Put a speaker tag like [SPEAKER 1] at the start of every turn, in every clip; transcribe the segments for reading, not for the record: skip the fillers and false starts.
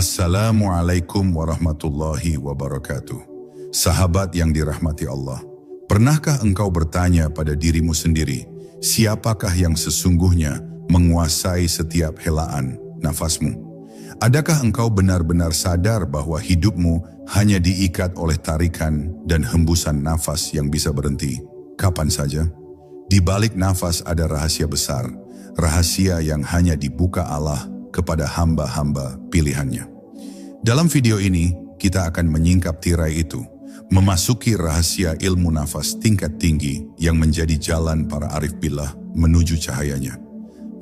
[SPEAKER 1] Assalamualaikum warahmatullahi wabarakatuh. Sahabat yang dirahmati Allah, pernahkah engkau bertanya pada dirimu sendiri, siapakah yang sesungguhnya menguasai setiap helaan nafasmu? Adakah engkau benar-benar sadar bahwa hidupmu hanya diikat oleh tarikan dan hembusan nafas yang bisa berhenti kapan saja? Di balik nafas ada rahasia besar, rahasia yang hanya dibuka Allah kepada hamba-hamba pilihannya. Dalam video ini, kita akan menyingkap tirai itu, memasuki rahasia ilmu nafas tingkat tinggi yang menjadi jalan para arif billah menuju cahayanya.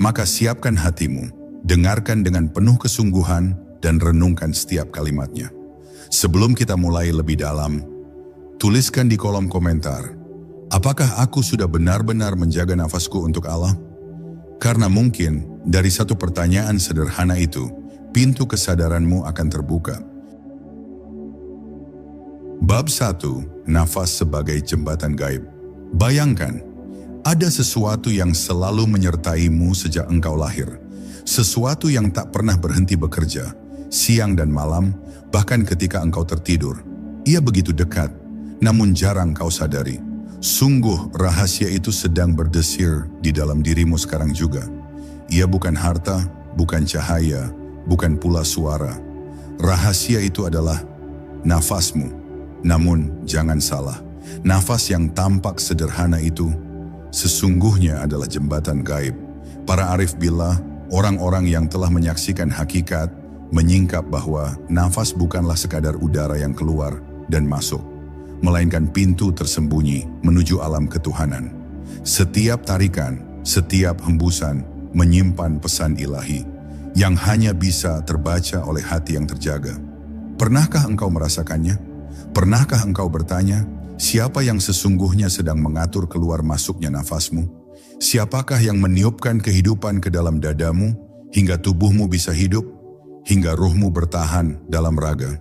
[SPEAKER 1] Maka siapkan hatimu, dengarkan dengan penuh kesungguhan dan renungkan setiap kalimatnya. Sebelum kita mulai lebih dalam, tuliskan di kolom komentar, apakah aku sudah benar-benar menjaga nafasku untuk Allah? Karena mungkin dari satu pertanyaan sederhana itu, pintu kesadaranmu akan terbuka. Bab 1. Nafas sebagai jembatan gaib. Bayangkan, ada sesuatu yang selalu menyertaimu sejak engkau lahir. Sesuatu yang tak pernah berhenti bekerja, siang dan malam, bahkan ketika engkau tertidur. Ia begitu dekat, namun jarang kau sadari. Sungguh rahasia itu sedang berdesir di dalam dirimu sekarang juga. Ia bukan harta, bukan cahaya, bukan pula suara. Rahasia itu adalah nafasmu. Namun jangan salah, nafas yang tampak sederhana itu sesungguhnya adalah jembatan gaib. Para arif billah, orang-orang yang telah menyaksikan hakikat, menyingkap bahwa nafas bukanlah sekadar udara yang keluar dan masuk, melainkan pintu tersembunyi menuju alam ketuhanan. Setiap tarikan, setiap hembusan menyimpan pesan ilahi yang hanya bisa terbaca oleh hati yang terjaga. Pernahkah engkau merasakannya? Pernahkah engkau bertanya, siapa yang sesungguhnya sedang mengatur keluar masuknya nafasmu? Siapakah yang meniupkan kehidupan ke dalam dadamu hingga tubuhmu bisa hidup, hingga ruhmu bertahan dalam raga?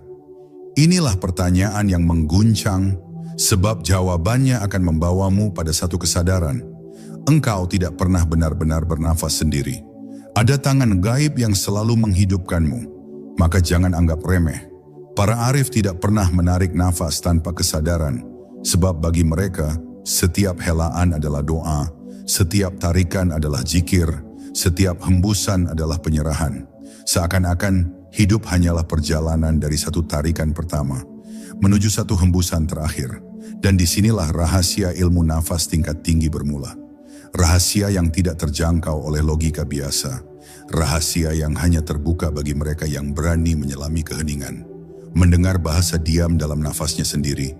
[SPEAKER 1] Inilah pertanyaan yang mengguncang, sebab jawabannya akan membawamu pada satu kesadaran. Engkau tidak pernah benar-benar bernafas sendiri. Ada tangan gaib yang selalu menghidupkanmu, maka jangan anggap remeh. Para arif tidak pernah menarik nafas tanpa kesadaran, sebab bagi mereka, setiap helaan adalah doa, setiap tarikan adalah zikir, setiap hembusan adalah penyerahan. Seakan-akan hidup hanyalah perjalanan dari satu tarikan pertama menuju satu hembusan terakhir. Dan disinilah rahasia ilmu nafas tingkat tinggi bermula. Rahasia yang tidak terjangkau oleh logika biasa. Rahasia yang hanya terbuka bagi mereka yang berani menyelami keheningan, mendengar bahasa diam dalam nafasnya sendiri,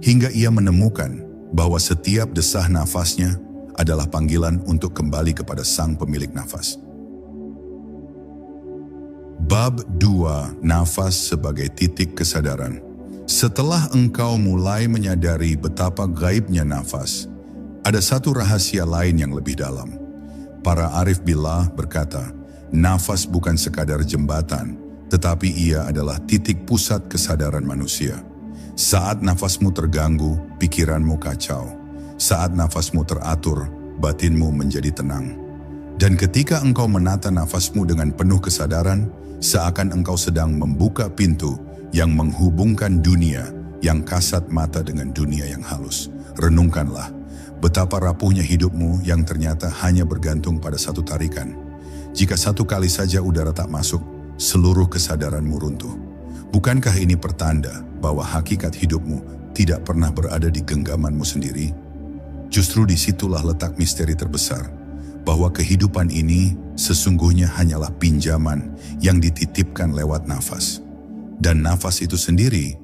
[SPEAKER 1] hingga ia menemukan bahwa setiap desah nafasnya adalah panggilan untuk kembali kepada sang pemilik nafas. Bab 2. Nafas sebagai titik kesadaran. Setelah engkau mulai menyadari betapa gaibnya nafas, ada satu rahasia lain yang lebih dalam. Para arif billah berkata, nafas bukan sekadar jembatan, tetapi ia adalah titik pusat kesadaran manusia. Saat nafasmu terganggu, pikiranmu kacau. Saat nafasmu teratur, batinmu menjadi tenang. Dan ketika engkau menata nafasmu dengan penuh kesadaran, seakan engkau sedang membuka pintu yang menghubungkan dunia yang kasat mata dengan dunia yang halus. Renungkanlah betapa rapuhnya hidupmu yang ternyata hanya bergantung pada satu tarikan. Jika satu kali saja udara tak masuk, seluruh kesadaranmu runtuh. Bukankah ini pertanda bahwa hakikat hidupmu tidak pernah berada di genggamanmu sendiri? Justru disitulah letak misteri terbesar, bahwa kehidupan ini sesungguhnya hanyalah pinjaman yang dititipkan lewat nafas. Dan nafas itu sendiri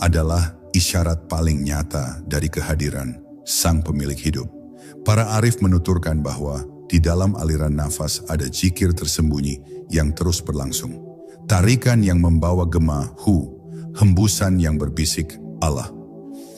[SPEAKER 1] adalah isyarat paling nyata dari kehadiran sang pemilik hidup. Para arif menuturkan bahwa di dalam aliran nafas ada zikir tersembunyi yang terus berlangsung. Tarikan yang membawa gema hu, hembusan yang berbisik Allah.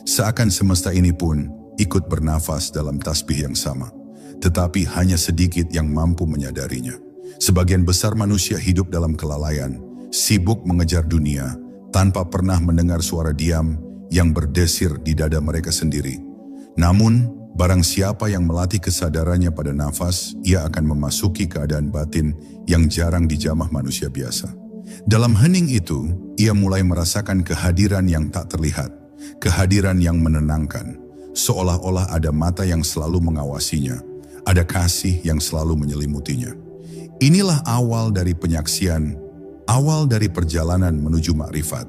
[SPEAKER 1] Seakan semesta ini pun ikut bernafas dalam tasbih yang sama. Tetapi hanya sedikit yang mampu menyadarinya. Sebagian besar manusia hidup dalam kelalaian, sibuk mengejar dunia, tanpa pernah mendengar suara diam yang berdesir di dada mereka sendiri. Namun, barang siapa yang melatih kesadarannya pada nafas, ia akan memasuki keadaan batin yang jarang dijamah manusia biasa. Dalam hening itu, ia mulai merasakan kehadiran yang tak terlihat, kehadiran yang menenangkan, seolah-olah ada mata yang selalu mengawasinya, ada kasih yang selalu menyelimutinya. Inilah awal dari penyaksian, awal dari perjalanan menuju makrifat.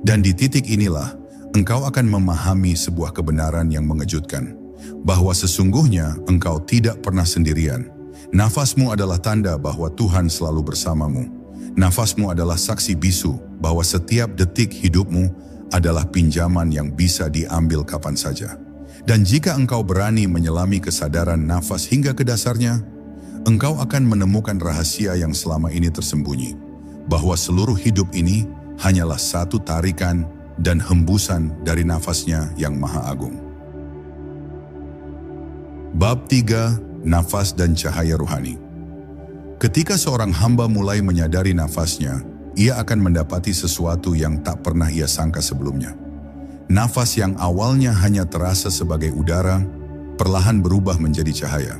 [SPEAKER 1] Dan di titik inilah, engkau akan memahami sebuah kebenaran yang mengejutkan, bahwa sesungguhnya engkau tidak pernah sendirian. Nafasmu adalah tanda bahwa Tuhan selalu bersamamu. Nafasmu adalah saksi bisu bahwa setiap detik hidupmu adalah pinjaman yang bisa diambil kapan saja. Dan jika engkau berani menyelami kesadaran nafas hingga ke dasarnya, engkau akan menemukan rahasia yang selama ini tersembunyi, bahwa seluruh hidup ini hanyalah satu tarikan dan hembusan dari nafasnya yang maha agung. Bab 3. Nafas dan cahaya ruhani. Ketika seorang hamba mulai menyadari nafasnya, ia akan mendapati sesuatu yang tak pernah ia sangka sebelumnya. Nafas yang awalnya hanya terasa sebagai udara, perlahan berubah menjadi cahaya.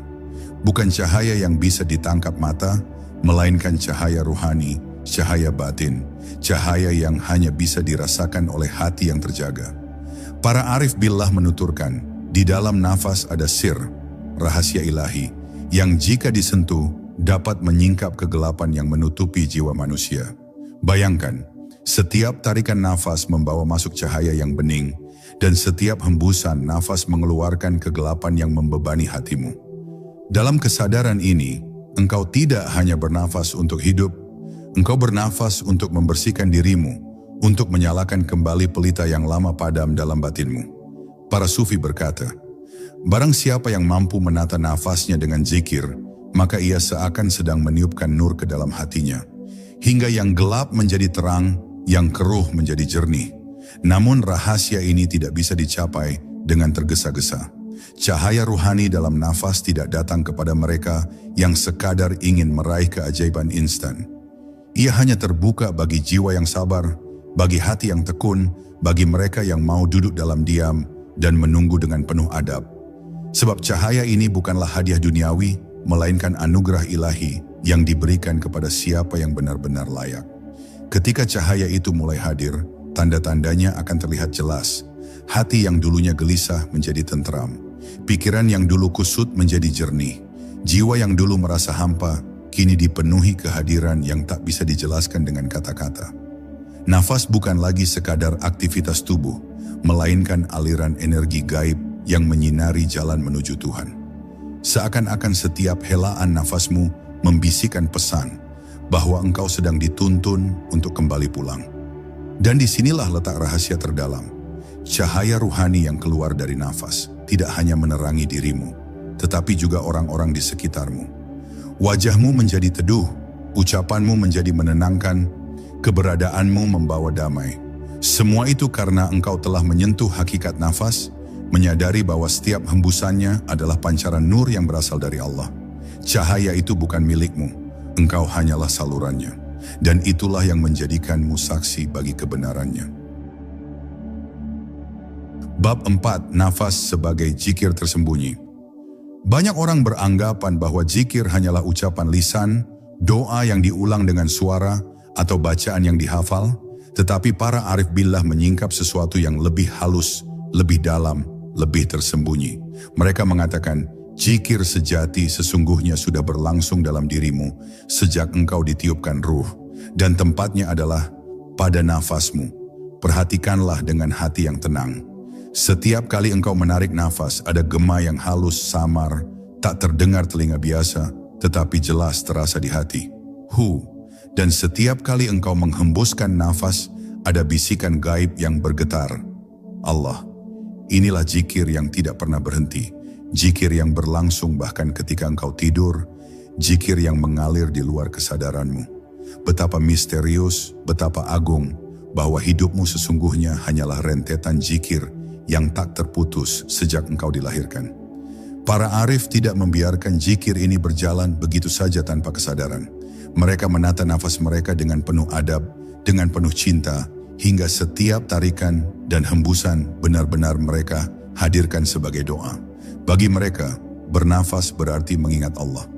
[SPEAKER 1] Bukan cahaya yang bisa ditangkap mata, melainkan cahaya ruhani, cahaya batin, cahaya yang hanya bisa dirasakan oleh hati yang terjaga. Para arif billah menuturkan, di dalam nafas ada sir, rahasia ilahi, yang jika disentuh, dapat menyingkap kegelapan yang menutupi jiwa manusia. Bayangkan, setiap tarikan nafas membawa masuk cahaya yang bening, dan setiap hembusan nafas mengeluarkan kegelapan yang membebani hatimu. Dalam kesadaran ini, engkau tidak hanya bernafas untuk hidup, engkau bernafas untuk membersihkan dirimu, untuk menyalakan kembali pelita yang lama padam dalam batinmu. Para sufi berkata, barang siapa yang mampu menata nafasnya dengan zikir, maka ia seakan sedang meniupkan nur ke dalam hatinya, hingga yang gelap menjadi terang, yang keruh menjadi jernih. Namun rahasia ini tidak bisa dicapai dengan tergesa-gesa. Cahaya ruhani dalam nafas tidak datang kepada mereka yang sekadar ingin meraih keajaiban instan. Ia hanya terbuka bagi jiwa yang sabar, bagi hati yang tekun, bagi mereka yang mau duduk dalam diam dan menunggu dengan penuh adab. Sebab cahaya ini bukanlah hadiah duniawi, melainkan anugerah ilahi yang diberikan kepada siapa yang benar-benar layak. Ketika cahaya itu mulai hadir, tanda-tandanya akan terlihat jelas. Hati yang dulunya gelisah menjadi tentram. Pikiran yang dulu kusut menjadi jernih. Jiwa yang dulu merasa hampa, kini dipenuhi kehadiran yang tak bisa dijelaskan dengan kata-kata. Nafas bukan lagi sekadar aktivitas tubuh, melainkan aliran energi gaib yang menyinari jalan menuju Tuhan. Seakan-akan setiap helaan nafasmu membisikkan pesan bahwa engkau sedang dituntun untuk kembali pulang. Dan disinilah letak rahasia terdalam. Cahaya ruhani yang keluar dari nafas tidak hanya menerangi dirimu, tetapi juga orang-orang di sekitarmu. Wajahmu menjadi teduh, ucapanmu menjadi menenangkan, keberadaanmu membawa damai. Semua itu karena engkau telah menyentuh hakikat nafas, menyadari bahwa setiap hembusannya adalah pancaran nur yang berasal dari Allah. Cahaya itu bukan milikmu, engkau hanyalah salurannya. Dan itulah yang menjadikanmu saksi bagi kebenarannya. Bab 4. Nafas sebagai zikir tersembunyi. Banyak orang beranggapan bahwa zikir hanyalah ucapan lisan, doa yang diulang dengan suara, atau bacaan yang dihafal, tetapi para arif billah menyingkap sesuatu yang lebih halus, lebih dalam, lebih tersembunyi. Mereka mengatakan, zikir sejati sesungguhnya sudah berlangsung dalam dirimu sejak engkau ditiupkan ruh, dan tempatnya adalah pada nafasmu. Perhatikanlah dengan hati yang tenang. Setiap kali engkau menarik nafas, ada gema yang halus, samar, tak terdengar telinga biasa, tetapi jelas terasa di hati. Hu. Dan setiap kali engkau menghembuskan nafas, ada bisikan gaib yang bergetar. Allah. Inilah zikir yang tidak pernah berhenti, zikir yang berlangsung bahkan ketika engkau tidur, zikir yang mengalir di luar kesadaranmu. Betapa misterius, betapa agung, bahwa hidupmu sesungguhnya hanyalah rentetan zikir yang tak terputus sejak engkau dilahirkan. Para arif tidak membiarkan zikir ini berjalan begitu saja tanpa kesadaran. Mereka menata nafas mereka dengan penuh adab, dengan penuh cinta, hingga setiap tarikan dan hembusan benar-benar mereka hadirkan sebagai doa. Bagi mereka, bernafas berarti mengingat Allah.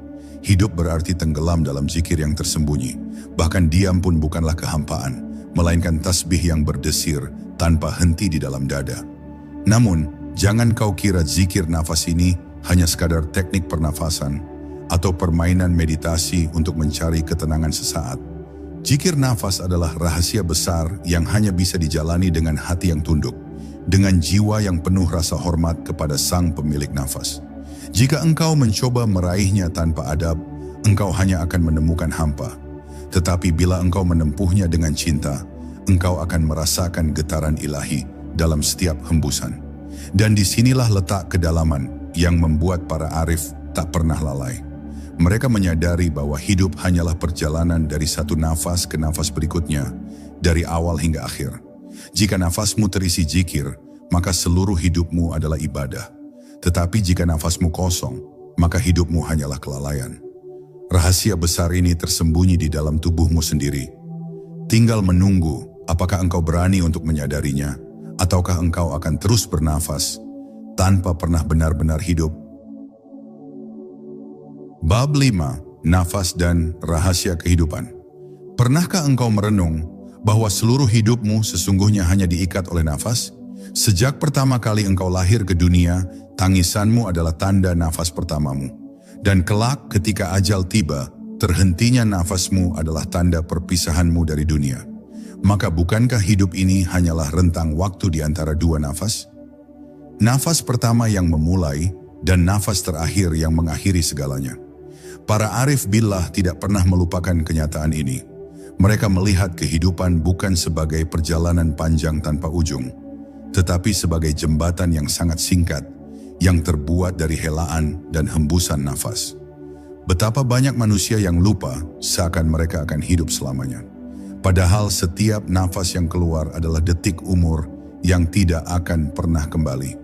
[SPEAKER 1] Hidup berarti tenggelam dalam zikir yang tersembunyi. Bahkan diam pun bukanlah kehampaan, melainkan tasbih yang berdesir tanpa henti di dalam dada. Namun, jangan kau kira zikir nafas ini hanya sekadar teknik pernafasan atau permainan meditasi untuk mencari ketenangan sesaat. Zikir nafas adalah rahasia besar yang hanya bisa dijalani dengan hati yang tunduk, dengan jiwa yang penuh rasa hormat kepada sang pemilik nafas. Jika engkau mencoba meraihnya tanpa adab, engkau hanya akan menemukan hampa. Tetapi bila engkau menempuhnya dengan cinta, engkau akan merasakan getaran ilahi dalam setiap hembusan. Dan disinilah letak kedalaman yang membuat para arif tak pernah lalai. Mereka menyadari bahwa hidup hanyalah perjalanan dari satu nafas ke nafas berikutnya, dari awal hingga akhir. Jika nafasmu terisi zikir, maka seluruh hidupmu adalah ibadah. Tetapi jika nafasmu kosong, maka hidupmu hanyalah kelalaian. Rahasia besar ini tersembunyi di dalam tubuhmu sendiri. Tinggal menunggu apakah engkau berani untuk menyadarinya, ataukah engkau akan terus bernafas tanpa pernah benar-benar hidup. Bab 5. Nafas dan rahasia kehidupan. Pernahkah engkau merenung bahwa seluruh hidupmu sesungguhnya hanya diikat oleh nafas? Sejak pertama kali engkau lahir ke dunia, tangisanmu adalah tanda nafas pertamamu. Dan kelak ketika ajal tiba, terhentinya nafasmu adalah tanda perpisahanmu dari dunia. Maka bukankah hidup ini hanyalah rentang waktu di antara dua nafas? Nafas pertama yang memulai dan nafas terakhir yang mengakhiri segalanya. Para arif billah tidak pernah melupakan kenyataan ini. Mereka melihat kehidupan bukan sebagai perjalanan panjang tanpa ujung, tetapi sebagai jembatan yang sangat singkat, yang terbuat dari helaan dan hembusan nafas. Betapa banyak manusia yang lupa seakan mereka akan hidup selamanya. Padahal setiap nafas yang keluar adalah detik umur yang tidak akan pernah kembali.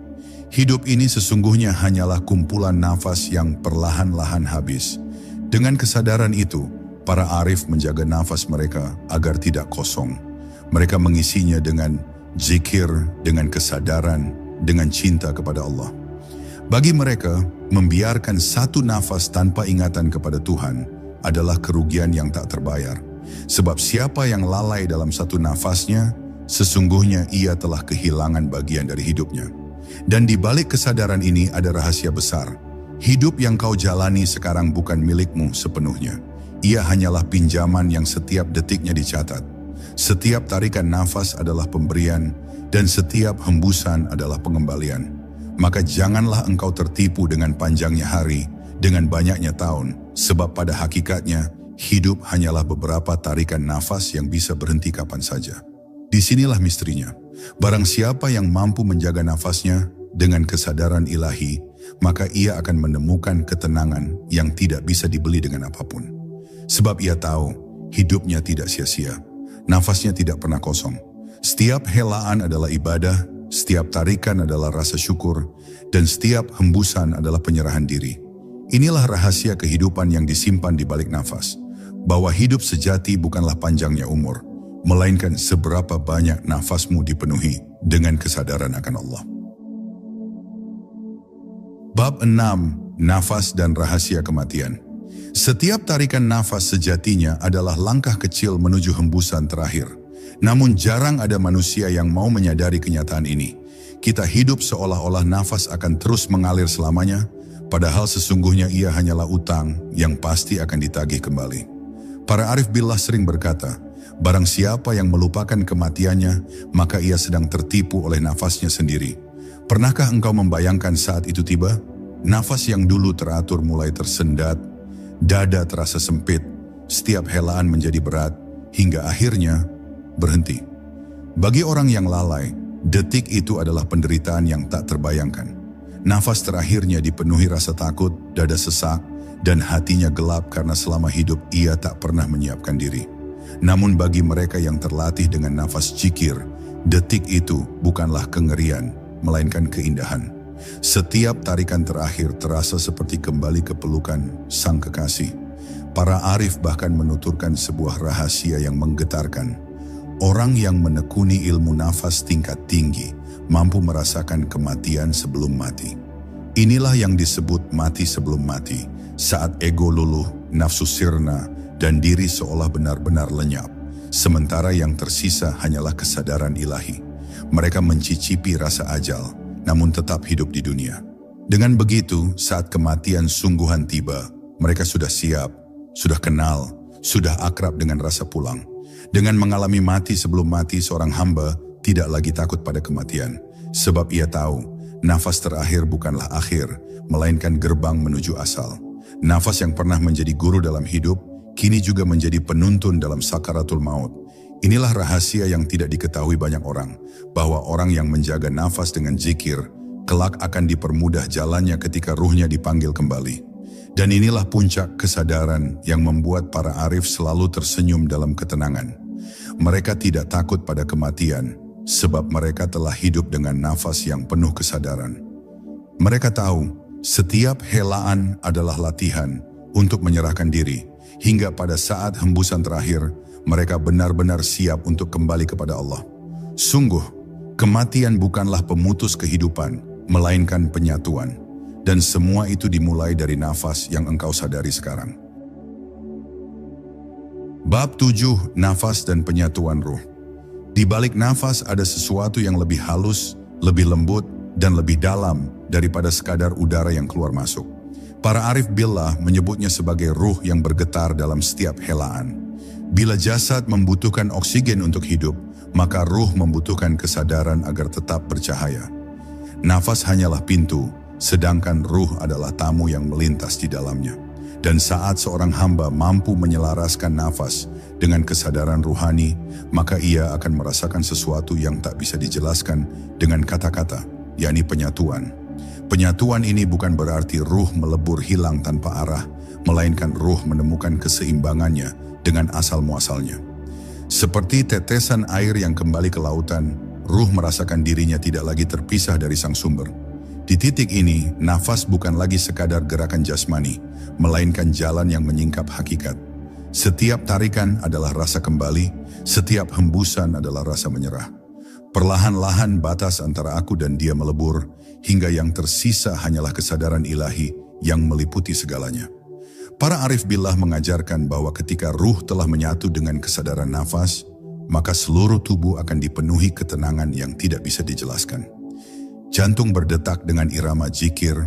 [SPEAKER 1] Hidup ini sesungguhnya hanyalah kumpulan nafas yang perlahan-lahan habis. Dengan kesadaran itu, para arif menjaga nafas mereka agar tidak kosong. Mereka mengisinya dengan zikir, dengan kesadaran, dengan cinta kepada Allah. Bagi mereka, membiarkan satu nafas tanpa ingatan kepada Tuhan adalah kerugian yang tak terbayar. Sebab siapa yang lalai dalam satu nafasnya, sesungguhnya ia telah kehilangan bagian dari hidupnya. Dan di balik kesadaran ini ada rahasia besar. Hidup yang kau jalani sekarang bukan milikmu sepenuhnya. Ia hanyalah pinjaman yang setiap detiknya dicatat. Setiap tarikan nafas adalah pemberian, dan setiap hembusan adalah pengembalian. Maka janganlah engkau tertipu dengan panjangnya hari, dengan banyaknya tahun, sebab pada hakikatnya, hidup hanyalah beberapa tarikan nafas yang bisa berhenti kapan saja. Disinilah misterinya. Barang siapa yang mampu menjaga nafasnya dengan kesadaran ilahi, maka ia akan menemukan ketenangan yang tidak bisa dibeli dengan apapun. Sebab ia tahu, hidupnya tidak sia-sia. Nafasnya tidak pernah kosong. Setiap helaan adalah ibadah, setiap tarikan adalah rasa syukur, dan setiap hembusan adalah penyerahan diri. Inilah rahasia kehidupan yang disimpan di balik nafas. Bahwa hidup sejati bukanlah panjangnya umur, melainkan seberapa banyak nafasmu dipenuhi dengan kesadaran akan Allah. Bab 6. Nafas dan rahasia kematian. Setiap tarikan nafas sejatinya adalah langkah kecil menuju hembusan terakhir. Namun jarang ada manusia yang mau menyadari kenyataan ini. Kita hidup seolah-olah nafas akan terus mengalir selamanya, padahal sesungguhnya ia hanyalah utang yang pasti akan ditagih kembali. Para arif billah sering berkata, barang siapa yang melupakan kematiannya, maka ia sedang tertipu oleh nafasnya sendiri. Pernahkah engkau membayangkan saat itu tiba? Nafas yang dulu teratur mulai tersendat, dada terasa sempit, setiap helaan menjadi berat, hingga akhirnya berhenti. Bagi orang yang lalai, detik itu adalah penderitaan yang tak terbayangkan. Nafas terakhirnya dipenuhi rasa takut, dada sesak, dan hatinya gelap karena selama hidup ia tak pernah menyiapkan diri. Namun bagi mereka yang terlatih dengan nafas zikir, detik itu bukanlah kengerian, melainkan keindahan. Setiap tarikan terakhir terasa seperti kembali ke pelukan sang kekasih. Para arif bahkan menuturkan sebuah rahasia yang menggetarkan. Orang yang menekuni ilmu nafas tingkat tinggi mampu merasakan kematian sebelum mati. Inilah yang disebut mati sebelum mati, saat ego luluh, nafsu sirna, dan diri seolah benar-benar lenyap. Sementara yang tersisa hanyalah kesadaran ilahi. Mereka mencicipi rasa ajal, namun tetap hidup di dunia. Dengan begitu, saat kematian sungguhan tiba, mereka sudah siap, sudah kenal, sudah akrab dengan rasa pulang. Dengan mengalami mati sebelum mati, seorang hamba tidak lagi takut pada kematian. Sebab ia tahu, nafas terakhir bukanlah akhir, melainkan gerbang menuju asal. Nafas yang pernah menjadi guru dalam hidup, kini juga menjadi penuntun dalam sakaratul maut. Inilah rahasia yang tidak diketahui banyak orang, bahwa orang yang menjaga nafas dengan zikir, kelak akan dipermudah jalannya ketika ruhnya dipanggil kembali. Dan inilah puncak kesadaran yang membuat para arif selalu tersenyum dalam ketenangan. Mereka tidak takut pada kematian, sebab mereka telah hidup dengan nafas yang penuh kesadaran. Mereka tahu, setiap helaan adalah latihan untuk menyerahkan diri, hingga pada saat hembusan terakhir, mereka benar-benar siap untuk kembali kepada Allah. Sungguh, kematian bukanlah pemutus kehidupan, melainkan penyatuan. Dan semua itu dimulai dari nafas yang engkau sadari sekarang. Bab 7, Nafas dan Penyatuan Ruh. Di balik nafas ada sesuatu yang lebih halus, lebih lembut, dan lebih dalam daripada sekadar udara yang keluar masuk. Para arif billah menyebutnya sebagai ruh yang bergetar dalam setiap helaan. Bila jasad membutuhkan oksigen untuk hidup, maka ruh membutuhkan kesadaran agar tetap bercahaya. Nafas hanyalah pintu, sedangkan ruh adalah tamu yang melintas di dalamnya. Dan saat seorang hamba mampu menyelaraskan nafas dengan kesadaran ruhani, maka ia akan merasakan sesuatu yang tak bisa dijelaskan dengan kata-kata, yakni penyatuan. Penyatuan ini bukan berarti ruh melebur hilang tanpa arah, melainkan ruh menemukan keseimbangannya dengan asal-muasalnya. Seperti tetesan air yang kembali ke lautan, ruh merasakan dirinya tidak lagi terpisah dari sang sumber. Di titik ini, nafas bukan lagi sekadar gerakan jasmani, melainkan jalan yang menyingkap hakikat. Setiap tarikan adalah rasa kembali, setiap hembusan adalah rasa menyerah. Perlahan-lahan batas antara aku dan dia melebur, hingga yang tersisa hanyalah kesadaran ilahi yang meliputi segalanya. Para arif billah mengajarkan bahwa ketika ruh telah menyatu dengan kesadaran nafas, maka seluruh tubuh akan dipenuhi ketenangan yang tidak bisa dijelaskan. Jantung berdetak dengan irama zikir,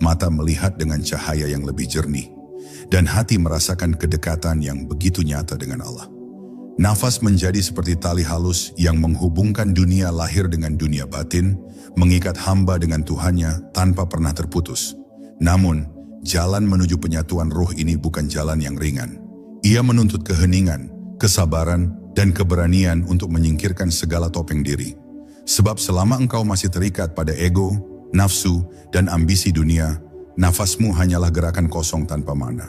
[SPEAKER 1] mata melihat dengan cahaya yang lebih jernih, dan hati merasakan kedekatan yang begitu nyata dengan Allah. Nafas menjadi seperti tali halus yang menghubungkan dunia lahir dengan dunia batin, mengikat hamba dengan Tuhannya tanpa pernah terputus. Namun, jalan menuju penyatuan ruh ini bukan jalan yang ringan. Ia menuntut keheningan, kesabaran, dan keberanian untuk menyingkirkan segala topeng diri. Sebab selama engkau masih terikat pada ego, nafsu, dan ambisi dunia, nafasmu hanyalah gerakan kosong tanpa makna.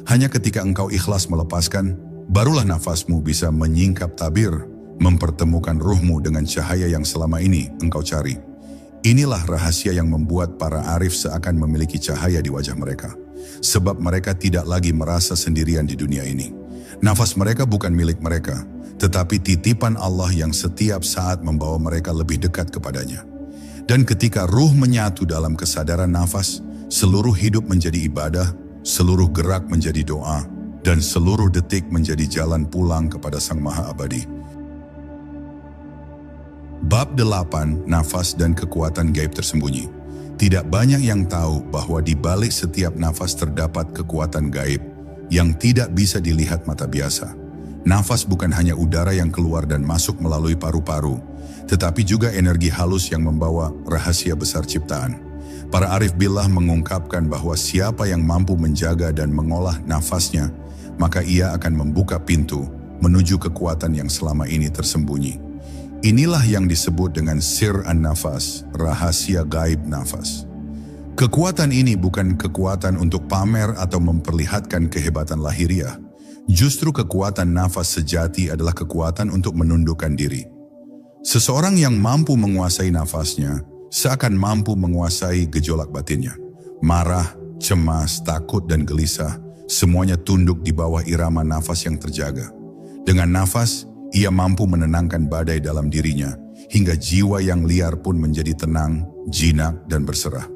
[SPEAKER 1] Hanya ketika engkau ikhlas melepaskan, barulah nafasmu bisa menyingkap tabir, mempertemukan ruhmu dengan cahaya yang selama ini engkau cari. Inilah rahasia yang membuat para arif seakan memiliki cahaya di wajah mereka. Sebab mereka tidak lagi merasa sendirian di dunia ini. Nafas mereka bukan milik mereka, tetapi titipan Allah yang setiap saat membawa mereka lebih dekat kepadanya. Dan ketika ruh menyatu dalam kesadaran nafas, seluruh hidup menjadi ibadah, seluruh gerak menjadi doa, dan seluruh detik menjadi jalan pulang kepada Sang Maha Abadi. Bab 8, Nafas dan Kekuatan Gaib Tersembunyi. Tidak banyak yang tahu bahwa di balik setiap nafas terdapat kekuatan gaib yang tidak bisa dilihat mata biasa. Nafas bukan hanya udara yang keluar dan masuk melalui paru-paru, tetapi juga energi halus yang membawa rahasia besar ciptaan. Para arif billah mengungkapkan bahwa siapa yang mampu menjaga dan mengolah nafasnya, maka ia akan membuka pintu menuju kekuatan yang selama ini tersembunyi. Inilah yang disebut dengan sir an-nafas, rahasia gaib nafas. Kekuatan ini bukan kekuatan untuk pamer atau memperlihatkan kehebatan lahiriah. Justru kekuatan nafas sejati adalah kekuatan untuk menundukkan diri. Seseorang yang mampu menguasai nafasnya, seakan mampu menguasai gejolak batinnya. Marah, cemas, takut, dan gelisah, semuanya tunduk di bawah irama nafas yang terjaga. Dengan nafas, ia mampu menenangkan badai dalam dirinya, hingga jiwa yang liar pun menjadi tenang, jinak, dan berserah.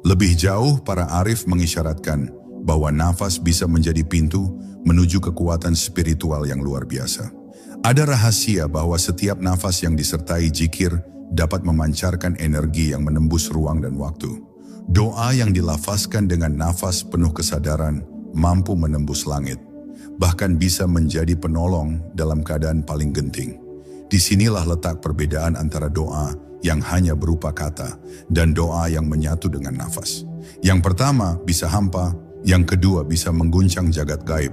[SPEAKER 1] Lebih jauh, para arif mengisyaratkan, bahwa nafas bisa menjadi pintu menuju kekuatan spiritual yang luar biasa. Ada rahasia bahwa setiap nafas yang disertai zikir dapat memancarkan energi yang menembus ruang dan waktu. Doa yang dilafazkan dengan nafas penuh kesadaran mampu menembus langit, bahkan bisa menjadi penolong dalam keadaan paling genting. Disinilah letak perbedaan antara doa yang hanya berupa kata dan doa yang menyatu dengan nafas. Yang pertama bisa hampa, yang kedua bisa mengguncang jagat gaib.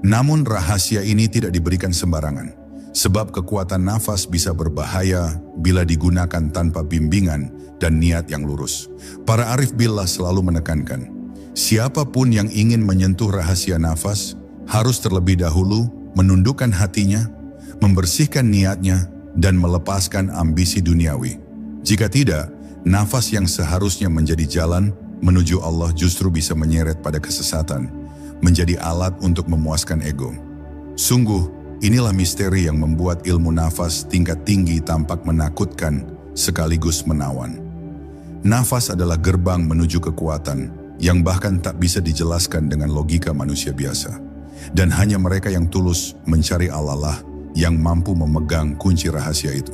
[SPEAKER 1] Namun rahasia ini tidak diberikan sembarangan, sebab kekuatan nafas bisa berbahaya bila digunakan tanpa bimbingan dan niat yang lurus. Para arif billah selalu menekankan, siapapun yang ingin menyentuh rahasia nafas harus terlebih dahulu menundukkan hatinya, membersihkan niatnya, dan melepaskan ambisi duniawi. Jika tidak, nafas yang seharusnya menjadi jalan menuju Allah justru bisa menyeret pada kesesatan, menjadi alat untuk memuaskan ego. Sungguh, inilah misteri yang membuat ilmu nafas tingkat tinggi tampak menakutkan sekaligus menawan. Nafas adalah gerbang menuju kekuatan yang bahkan tak bisa dijelaskan dengan logika manusia biasa. Dan hanya mereka yang tulus mencari Allah lah yang mampu memegang kunci rahasia itu.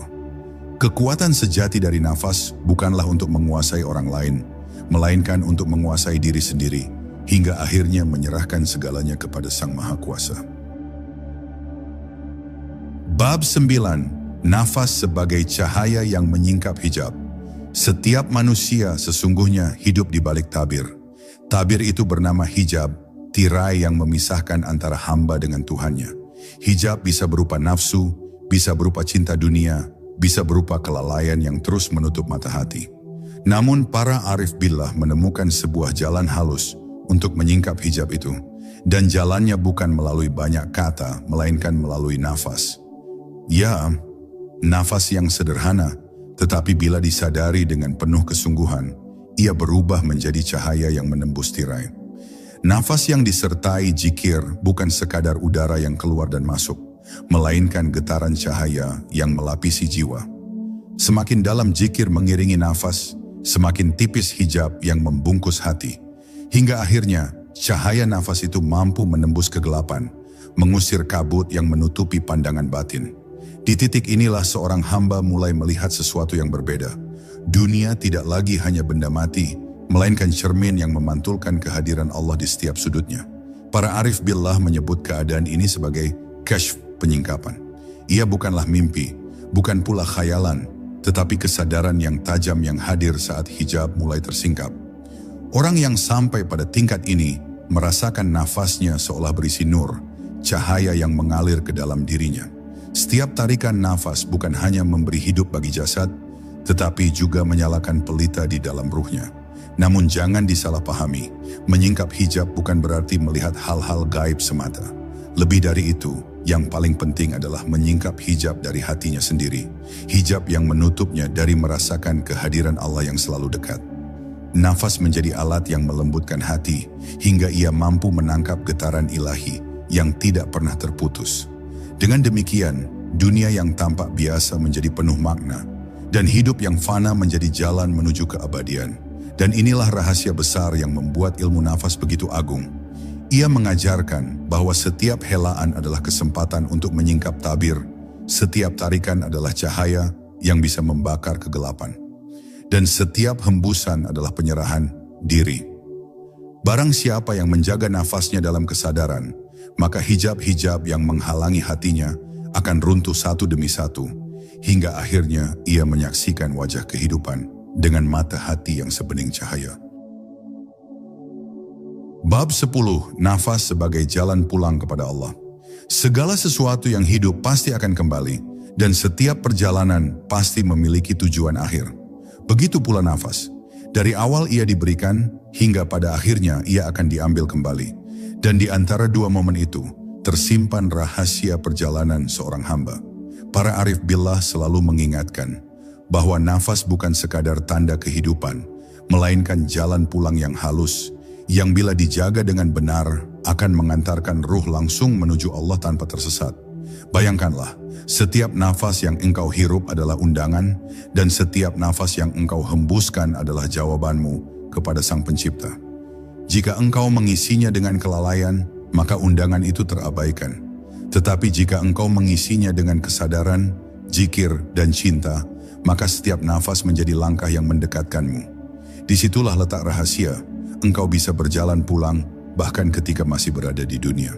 [SPEAKER 1] Kekuatan sejati dari nafas bukanlah untuk menguasai orang lain, melainkan untuk menguasai diri sendiri, hingga akhirnya menyerahkan segalanya kepada Sang Maha Kuasa. Bab 9. Nafas sebagai cahaya yang menyingkap hijab. Setiap manusia sesungguhnya hidup di balik tabir. Tabir itu bernama hijab, tirai yang memisahkan antara hamba dengan Tuhannya. Hijab bisa berupa nafsu, bisa berupa cinta dunia, bisa berupa kelalaian yang terus menutup mata hati. Namun para arif billah menemukan sebuah jalan halus untuk menyingkap hijab itu. Dan jalannya bukan melalui banyak kata, melainkan melalui nafas. Ya, nafas yang sederhana, tetapi bila disadari dengan penuh kesungguhan, ia berubah menjadi cahaya yang menembus tirai. Nafas yang disertai zikir bukan sekadar udara yang keluar dan masuk, melainkan getaran cahaya yang melapisi jiwa. Semakin dalam zikir mengiringi nafas, semakin tipis hijab yang membungkus hati. Hingga akhirnya, cahaya nafas itu mampu menembus kegelapan, mengusir kabut yang menutupi pandangan batin. Di titik inilah seorang hamba mulai melihat sesuatu yang berbeda. Dunia tidak lagi hanya benda mati, melainkan cermin yang memantulkan kehadiran Allah di setiap sudutnya. Para arif billah menyebut keadaan ini sebagai kashf, penyingkapan. Ia bukanlah mimpi, bukan pula khayalan, tetapi kesadaran yang tajam yang hadir saat hijab mulai tersingkap. Orang yang sampai pada tingkat ini merasakan nafasnya seolah berisi nur, cahaya yang mengalir ke dalam dirinya. Setiap tarikan nafas bukan hanya memberi hidup bagi jasad, tetapi juga menyalakan pelita di dalam ruhnya. Namun jangan disalahpahami, menyingkap hijab bukan berarti melihat hal-hal gaib semata. Lebih dari itu, yang paling penting adalah menyingkap hijab dari hatinya sendiri. Hijab yang menutupnya dari merasakan kehadiran Allah yang selalu dekat. Nafas menjadi alat yang melembutkan hati, hingga ia mampu menangkap getaran ilahi yang tidak pernah terputus. Dengan demikian, dunia yang tampak biasa menjadi penuh makna, dan hidup yang fana menjadi jalan menuju keabadian. Dan inilah rahasia besar yang membuat ilmu nafas begitu agung. Ia mengajarkan bahwa setiap helaan adalah kesempatan untuk menyingkap tabir, setiap tarikan adalah cahaya yang bisa membakar kegelapan, dan setiap hembusan adalah penyerahan diri. Barang siapa yang menjaga nafasnya dalam kesadaran, maka hijab-hijab yang menghalangi hatinya akan runtuh satu demi satu, hingga akhirnya ia menyaksikan wajah kehidupan dengan mata hati yang sebening cahaya. Bab 10. Nafas sebagai jalan pulang kepada Allah. Segala sesuatu yang hidup pasti akan kembali, dan setiap perjalanan pasti memiliki tujuan akhir. Begitu pula nafas. Dari awal ia diberikan, hingga pada akhirnya ia akan diambil kembali. Dan di antara dua momen itu, tersimpan rahasia perjalanan seorang hamba. Para arif billah selalu mengingatkan bahwa nafas bukan sekadar tanda kehidupan, melainkan jalan pulang yang halus, yang bila dijaga dengan benar akan mengantarkan ruh langsung menuju Allah tanpa tersesat. Bayangkanlah, setiap nafas yang engkau hirup adalah undangan, dan setiap nafas yang engkau hembuskan adalah jawabanmu kepada Sang Pencipta. Jika engkau mengisinya dengan kelalaian, maka undangan itu terabaikan. Tetapi jika engkau mengisinya dengan kesadaran, zikir, dan cinta, maka setiap nafas menjadi langkah yang mendekatkanmu. Disitulah letak rahasia, engkau bisa berjalan pulang, bahkan ketika masih berada di dunia.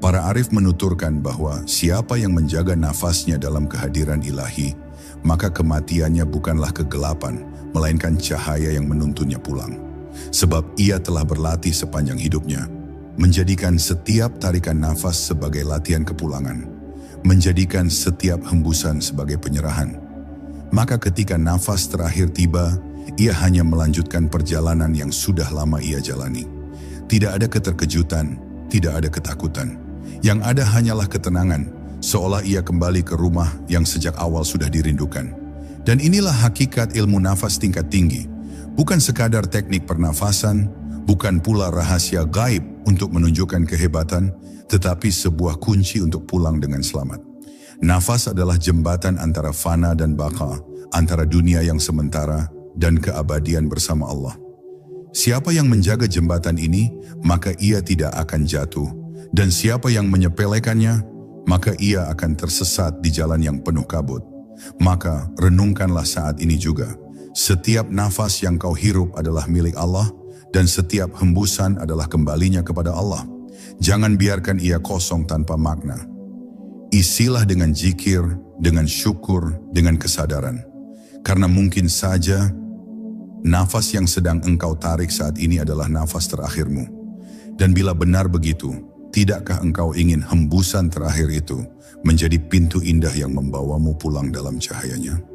[SPEAKER 1] Para arif menuturkan bahwa siapa yang menjaga nafasnya dalam kehadiran ilahi, maka kematiannya bukanlah kegelapan, melainkan cahaya yang menuntunnya pulang. Sebab ia telah berlatih sepanjang hidupnya, menjadikan setiap tarikan nafas sebagai latihan kepulangan, menjadikan setiap hembusan sebagai penyerahan. Maka ketika nafas terakhir tiba, ia hanya melanjutkan perjalanan yang sudah lama ia jalani. Tidak ada keterkejutan, tidak ada ketakutan. Yang ada hanyalah ketenangan, seolah ia kembali ke rumah yang sejak awal sudah dirindukan. Dan inilah hakikat ilmu nafas tingkat tinggi. Bukan sekadar teknik pernafasan, bukan pula rahasia gaib untuk menunjukkan kehebatan, tetapi sebuah kunci untuk pulang dengan selamat. Nafas adalah jembatan antara fana dan baka, antara dunia yang sementara dan keabadian bersama Allah. Siapa yang menjaga jembatan ini, maka ia tidak akan jatuh. Dan siapa yang menyepelekannya, maka ia akan tersesat di jalan yang penuh kabut. Maka renungkanlah saat ini juga. Setiap nafas yang kau hirup adalah milik Allah, dan setiap hembusan adalah kembalinya kepada Allah. Jangan biarkan ia kosong tanpa makna. Isilah dengan zikir, dengan syukur, dengan kesadaran. Karena mungkin saja nafas yang sedang engkau tarik saat ini adalah nafas terakhirmu. Dan bila benar begitu, tidakkah engkau ingin hembusan terakhir itu menjadi pintu indah yang membawamu pulang dalam cahayanya?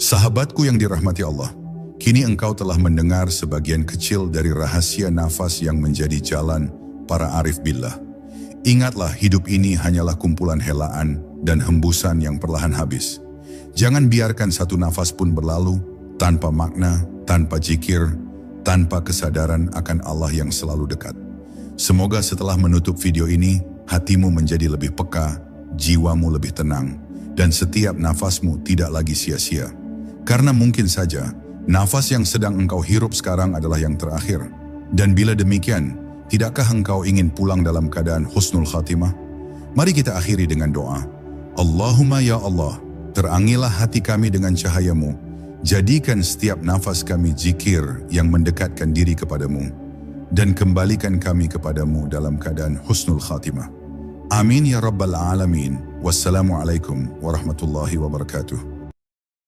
[SPEAKER 1] Sahabatku yang dirahmati Allah, kini engkau telah mendengar sebagian kecil dari rahasia nafas yang menjadi jalan para arif billah. Ingatlah, hidup ini hanyalah kumpulan helaan dan hembusan yang perlahan habis. Jangan biarkan satu nafas pun berlalu tanpa makna, tanpa zikir, tanpa kesadaran akan Allah yang selalu dekat. Semoga setelah menutup video ini, hatimu menjadi lebih peka, jiwamu lebih tenang, dan setiap nafasmu tidak lagi sia-sia. Karena mungkin saja, nafas yang sedang engkau hirup sekarang adalah yang terakhir. Dan bila demikian, tidakkah engkau ingin pulang dalam keadaan husnul khatimah? Mari kita akhiri dengan doa. Allahumma ya Allah, terangilah hati kami dengan cahayamu. Jadikan setiap nafas kami zikir yang mendekatkan diri kepadamu. Dan kembalikan kami kepadamu dalam keadaan husnul khatimah. Amin ya rabbal alamin. Wassalamualaikum warahmatullahi wabarakatuh.